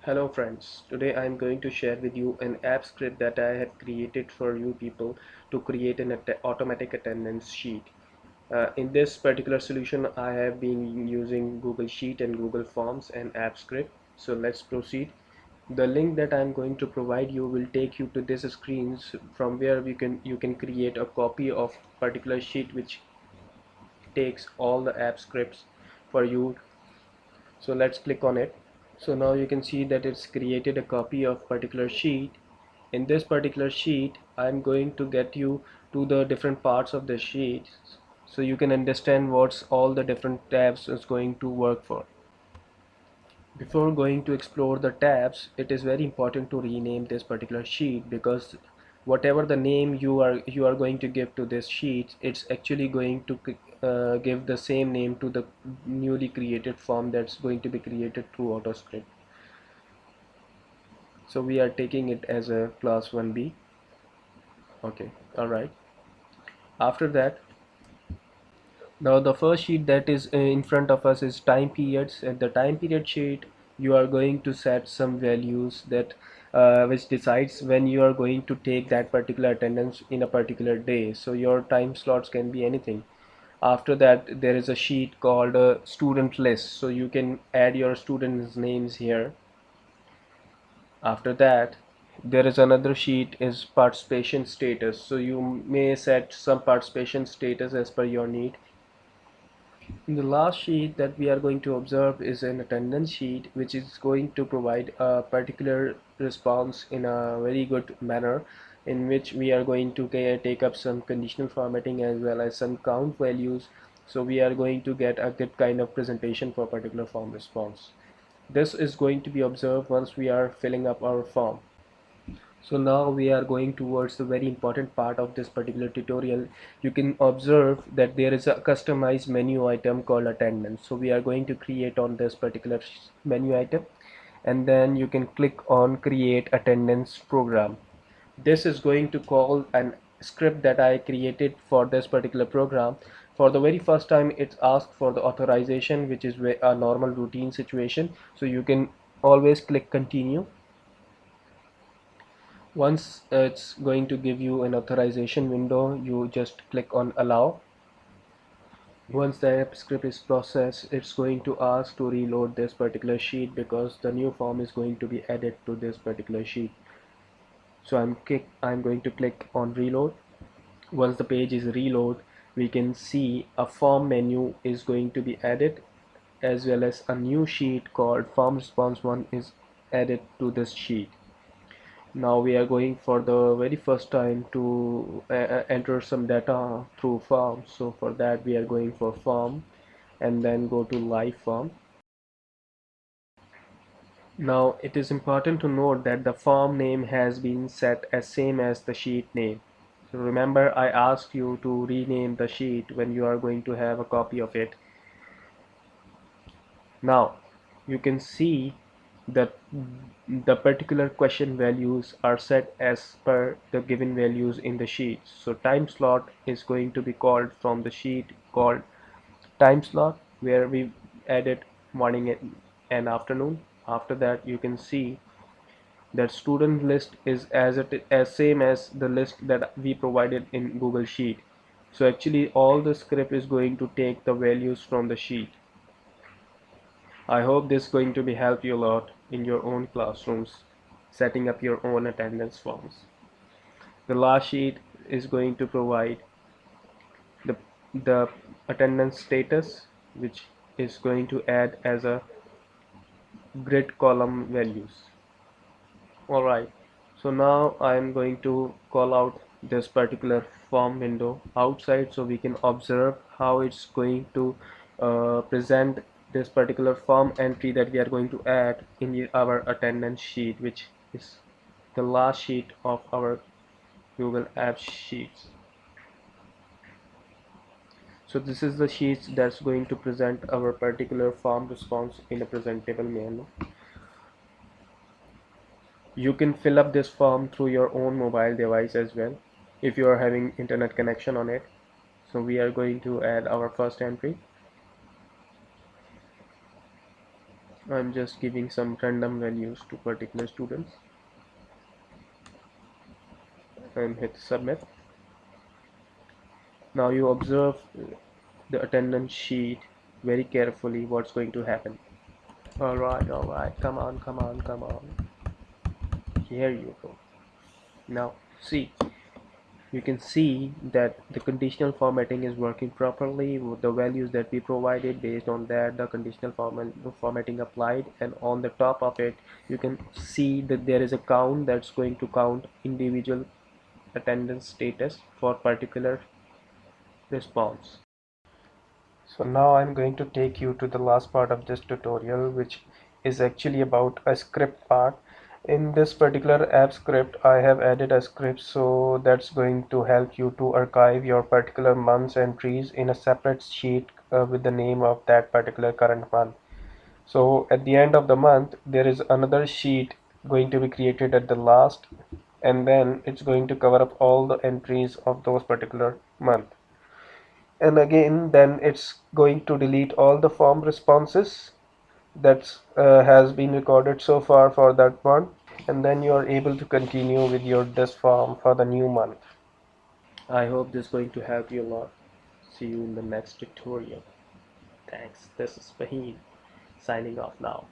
Hello friends, today I am going to share with you an app script that I have created for you people to create an automatic attendance sheet. In this particular solution I have been using Google Sheet and Google Forms and app script. So let's proceed. The link that I am going to provide you will take you to this screens from where you can create a copy of particular sheet which takes all the app scripts for you. So let's click on it. So now you can see that it's created a copy of particular sheet. In this particular sheet I'm going to get you to the different parts of the sheet so you can understand what's all the different tabs is going to work for. Before going to explore the tabs, it is very important to rename this particular sheet, because whatever the name you are going to give to this sheet, it's actually going to give the same name to the newly created form that's going to be created through AutoScript. So we are taking it as a class 1b. Okay, all right. After that, now the first sheet that is in front of us is time periods. At the time period sheet you are going to set some values that which decides when you are going to take that particular attendance in a particular day. So your time slots can be anything. After that there is a sheet called a student list, so you can add your students names here. After that there is another sheet is participation status, so you may set some participation status as per your need. The last sheet that we are going to observe is an attendance sheet, which is going to provide a particular response in a very good manner, in which we are going to take up some conditional formatting as well as some count values. So we are going to get a good kind of presentation for particular form response. This is going to be observed once we are filling up our form. So now we are going towards the very important part of this particular tutorial. You can observe that there is a customized menu item called attendance. So we are going to create on this particular menu item, and then you can click on create attendance program. This is going to call an script that I created for this particular program. For the very first time it's asked for the authorization, which is a normal routine situation. So you can always click continue. Once it's going to give you an authorization window, you just click on allow. Once the app script is processed, it's going to ask to reload this particular sheet, because the new form is going to be added to this particular sheet. So I'm going to click on reload. Once the page is reload, we can see a form menu is going to be added, as well as a new sheet called form response 1 is added to this sheet. Now we are going for the very first time to enter some data through form. So for that we are going for form and then go to live form. Now it is important to note that the form name has been set as same as the sheet name. So remember, I asked you to rename the sheet when you are going to have a copy of it. Now you can see that the particular question values are set as per the given values in the sheet. So time slot is going to be called from the sheet called time slot, where we added morning and afternoon. After that you can see that student list is as same as the list that we provided in Google Sheet. So actually all the script is going to take the values from the sheet. I hope this is going to be help you a lot in your own classrooms, setting up your own attendance forms. The last sheet is going to provide the, the attendance status, which is going to add as a grid column values. Alright, so now I am going to call out this particular form window outside so we can observe how it's going to present this particular form entry that we are going to add in our attendance sheet, which is the last sheet of our Google Apps sheets. So this is the sheets that's going to present our particular form response in a presentable manner. You can fill up this form through your own mobile device as well if you are having internet connection on it. So we are going to add our first entry. I'm just giving some random values to particular students and hit submit. Now you observe the attendance sheet very carefully what's going to happen. Alright, come on, come on, come on. Here you go. Now see, you can see that the conditional formatting is working properly with the values that we provided. Based on that, the conditional formatting applied, and on the top of it you can see that there is a count that's going to count individual attendance status for particular response. So now I'm going to take you to the last part of this tutorial, which is actually about a script part. In this particular app script, I have added a script, so that's going to help you to archive your particular month's entries in a separate sheet with the name of that particular current month. So at the end of the month, there is another sheet going to be created at the last, and then it's going to cover up all the entries of those particular month. And again, then it's going to delete all the form responses that has been recorded so far for that month, and then you are able to continue with your this form for the new month. I hope this is going to help you a lot. See you in the next tutorial. Thanks. This is Fahim signing off now.